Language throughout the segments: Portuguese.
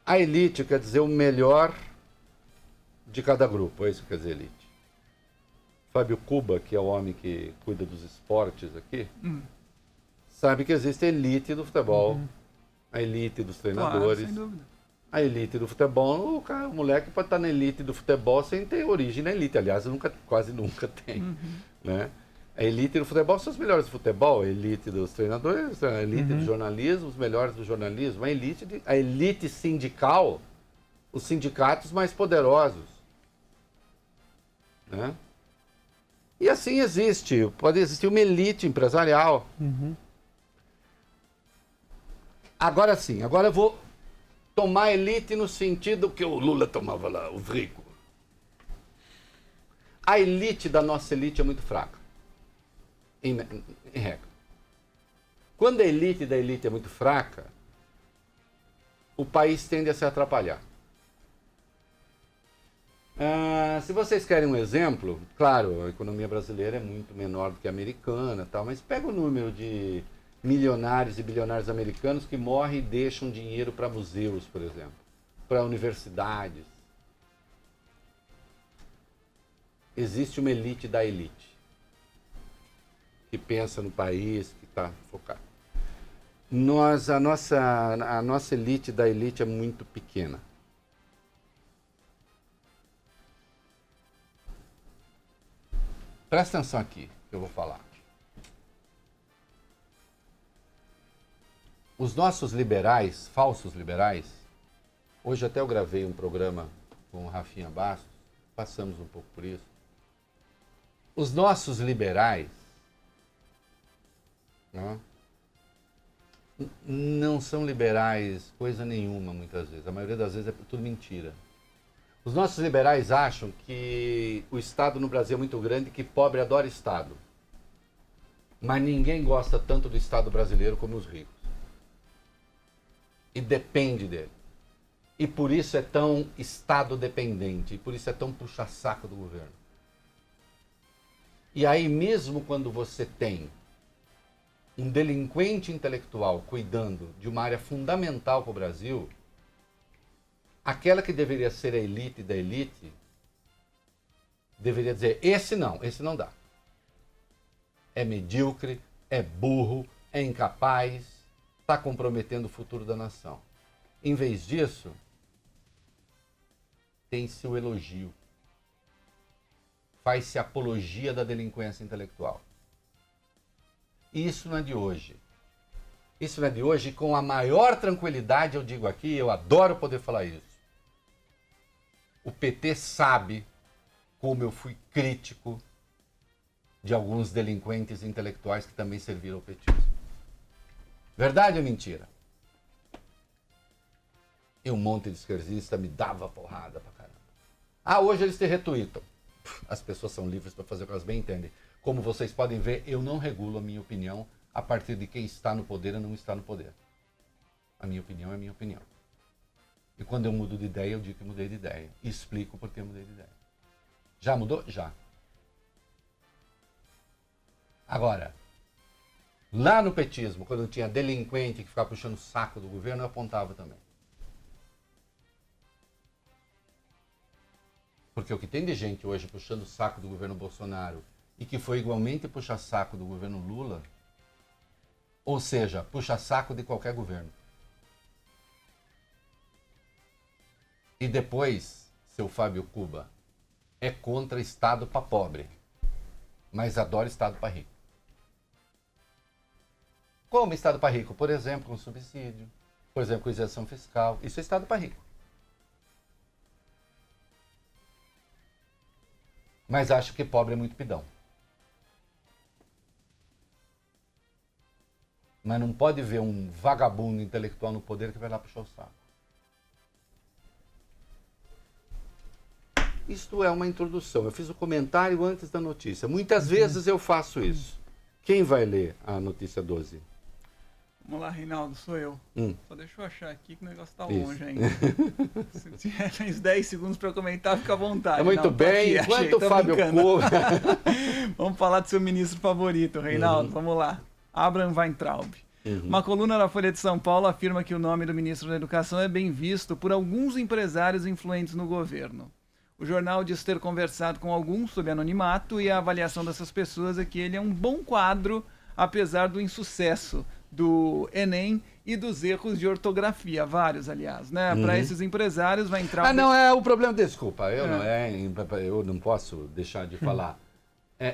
A elite quer dizer o melhor de cada grupo, é isso que quer dizer elite. Fábio Cuba, que é o homem que cuida dos esportes aqui, sabe que existe a elite do futebol, a elite dos treinadores. Claro, sem dúvida. A elite do futebol, o moleque pode estar na elite do futebol sem ter origem na elite. Aliás, quase nunca tem. Né? A elite do futebol são os melhores do futebol, a elite dos treinadores, a elite do jornalismo, os melhores do jornalismo, a elite sindical, os sindicatos mais poderosos. Né? E assim pode existir uma elite empresarial. Agora sim, agora eu vou tomar elite no sentido que o Lula tomava lá, os ricos. A elite da nossa elite é muito fraca, em regra. Quando a elite da elite é muito fraca, o país tende a se atrapalhar. Se vocês querem um exemplo, claro, a economia brasileira é muito menor do que a americana, tal, mas pega o número de milionários e bilionários americanos que morrem e deixam dinheiro para museus, por exemplo, para universidades. Existe uma elite da elite, que pensa no país, que está focado. A nossa elite da elite é muito pequena. Presta atenção aqui, que eu vou falar. Os nossos liberais, falsos liberais, hoje até eu gravei um programa com o Rafinha Bastos, passamos um pouco por isso. Os nossos liberais não são liberais coisa nenhuma, muitas vezes. A maioria das vezes é tudo mentira. Os nossos liberais acham que o Estado no Brasil é muito grande e que pobre adora Estado. Mas ninguém gosta tanto do Estado brasileiro como os ricos. E depende dele. E por isso é tão Estado dependente, e por isso é tão puxa-saco do governo. E aí mesmo quando você tem um delinquente intelectual cuidando de uma área fundamental para o Brasil, aquela que deveria ser a elite da elite, deveria dizer, esse não dá. É medíocre, é burro, é incapaz, está comprometendo o futuro da nação. Em vez disso, tem-se o elogio. Faz-se apologia da delinquência intelectual. E isso não é de hoje. Isso não é de hoje, e com a maior tranquilidade eu digo aqui, eu adoro poder falar isso. O PT sabe como eu fui crítico de alguns delinquentes intelectuais que também serviram ao petismo. Verdade ou mentira? E um monte de esquerdista me dava porrada pra caramba. Hoje eles te retweetam. As pessoas são livres para fazer o que elas bem entendem. Como vocês podem ver, eu não regulo a minha opinião a partir de quem está no poder ou não está no poder. A minha opinião é a minha opinião. E quando eu mudo de ideia, eu digo que mudei de ideia. E explico por que mudei de ideia. Já mudou? Já. Agora, lá no petismo, quando tinha delinquente que ficava puxando o saco do governo, eu apontava também. Porque o que tem de gente hoje puxando o saco do governo Bolsonaro e que foi igualmente puxar saco do governo Lula, ou seja, puxa saco de qualquer governo. E depois, seu Fábio Cuba, é contra Estado para pobre, mas adora Estado para rico. Como Estado para rico? Por exemplo, com subsídio, por exemplo, com isenção fiscal. Isso é Estado para rico. Mas acha que pobre é muito pidão. Mas não pode ver um vagabundo intelectual no poder que vai lá puxar o saco. Isto é uma introdução. Eu fiz o comentário antes da notícia. Muitas vezes eu faço isso. Quem vai ler a notícia 12? Vamos lá, Reinaldo, sou eu. Só deixa eu achar aqui que o negócio tá Isso. longe ainda. Se tiver uns 10 segundos para comentar, fica à vontade. É muito Não, bem. aqui, achei, Enquanto o Fábio Cuba... Vamos falar do seu ministro favorito, Reinaldo. Vamos lá. Abraham Weintraub. Uma coluna da Folha de São Paulo afirma que o nome do ministro da Educação é bem visto por alguns empresários influentes no governo. O jornal diz ter conversado com alguns sob anonimato e a avaliação dessas pessoas é que ele é um bom quadro, apesar do insucesso do Enem e dos erros de ortografia, vários, aliás, né? Para esses empresários vai entrar... não, é o problema, desculpa, eu não posso deixar de falar.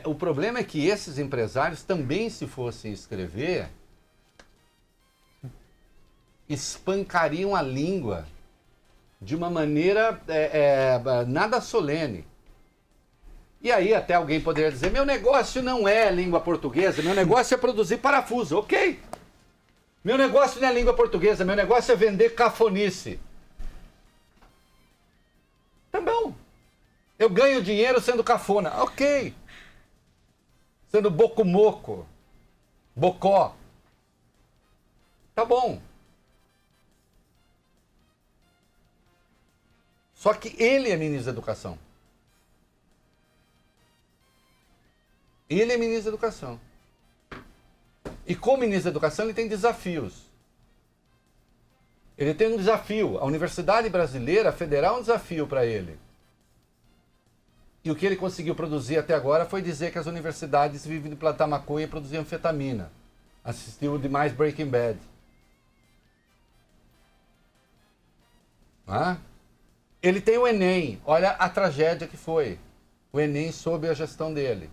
O problema é que esses empresários também, se fossem escrever, espancariam a língua de uma maneira nada solene. E aí até alguém poderia dizer, meu negócio não é língua portuguesa, meu negócio é produzir parafuso. Ok. Meu negócio não é língua portuguesa, meu negócio é vender cafonice. Tá bom. Eu ganho dinheiro sendo cafona. Ok. Sendo bocumoco. Bocó. Tá bom. Só que ele é ministro da Educação. Ele é ministro da Educação. E como ministro da Educação, ele tem desafios. Ele tem um desafio. A Universidade Brasileira Federal é um desafio para ele. E o que ele conseguiu produzir até agora foi dizer que as universidades vivem de plantar maconha e produzir anfetamina. Assistiu demais Breaking Bad. Ele tem o Enem. Olha a tragédia que foi. O Enem sob a gestão dele.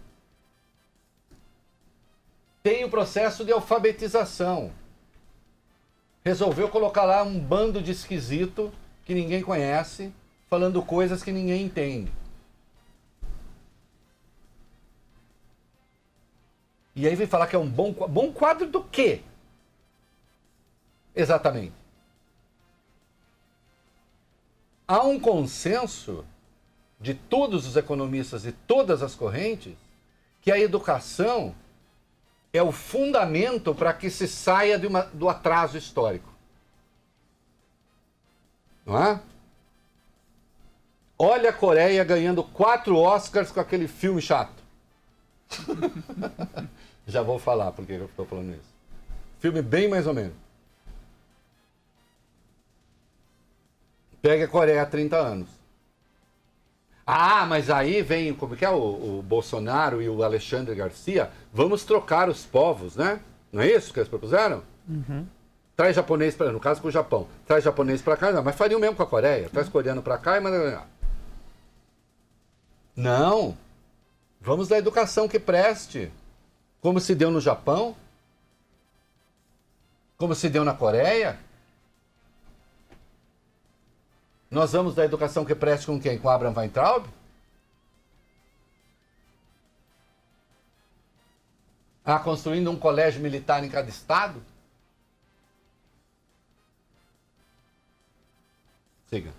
Tem o processo de alfabetização. Resolveu colocar lá um bando de esquisito que ninguém conhece, falando coisas que ninguém entende. E aí vem falar que é um bom quadro do quê? Exatamente. Há um consenso de todos os economistas e todas as correntes que a educação é o fundamento para que se saia do atraso histórico. Não é? Olha a Coreia ganhando 4 Oscars com aquele filme chato. Já vou falar por que eu estou falando isso. Filme bem mais ou menos. Pega a Coreia há 30 anos. Mas aí vem, como que é, o Bolsonaro e o Alexandre Garcia, vamos trocar os povos, né? Não é isso que eles propuseram? Traz japonês para, no caso com o Japão, traz japonês para cá, não, mas faria o mesmo com a Coreia, traz coreano para cá e manda... Não, vamos dar educação que preste, como se deu no Japão, como se deu na Coreia. Nós vamos dar educação que preste com quem? Com Abraham Weintraub? Construindo um colégio militar em cada estado? Siga.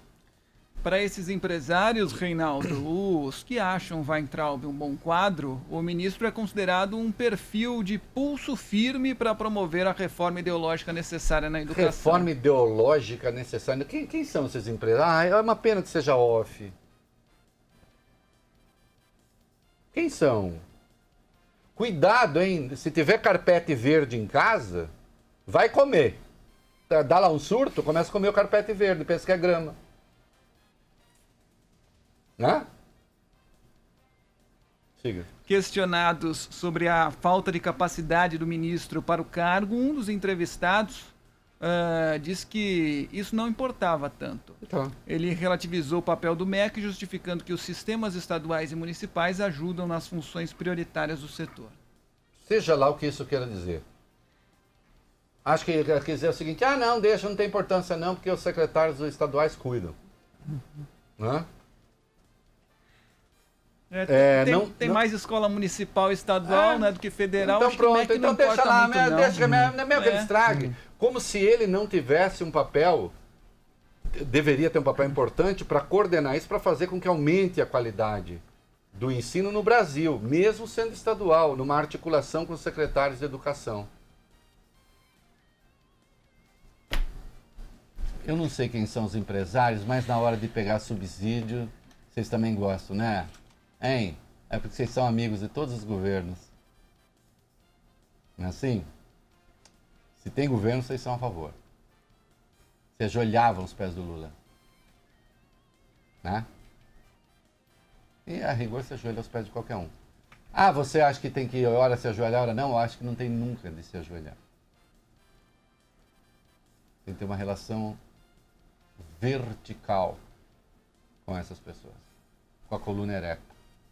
Para esses empresários, Reinaldo, os que acham Weintraub um bom quadro, o ministro é considerado um perfil de pulso firme para promover a reforma ideológica necessária na educação. Reforma ideológica necessária? Quem são esses empresários? É uma pena que seja off. Quem são? Cuidado, hein? Se tiver carpete verde em casa, vai comer. Dá lá um surto, começa a comer o carpete verde, pensa que é grama. Né? Siga. Questionados sobre a falta de capacidade do ministro para o cargo, um dos entrevistados disse que isso não importava tanto. Então. Ele relativizou o papel do MEC, justificando que os sistemas estaduais e municipais ajudam nas funções prioritárias do setor. Seja lá o que isso queira dizer. Acho que ele quer dizer o seguinte, não, deixa, não tem importância não, porque os secretários estaduais cuidam. Né? Tem mais escola municipal e estadual, né, do que federal. Então pronto, então deixa lá, deixa mesmo que ele estrague. Como se ele não tivesse um papel, deveria ter um papel importante para coordenar isso, para fazer com que aumente a qualidade do ensino no Brasil, mesmo sendo estadual, numa articulação com os secretários de educação. Eu não sei quem são os empresários, mas na hora de pegar subsídio, vocês também gostam, né? Hein? É porque vocês são amigos de todos os governos. Não é assim? Se tem governo, vocês são a favor. Vocês ajoelhavam os pés do Lula. Né? E a rigor se ajoelha aos pés de qualquer um. Ah, você acha que tem que hora se ajoelhar, hora não? Eu acho que não tem nunca de se ajoelhar. Tem que ter uma relação vertical com essas pessoas. Com a coluna ereta.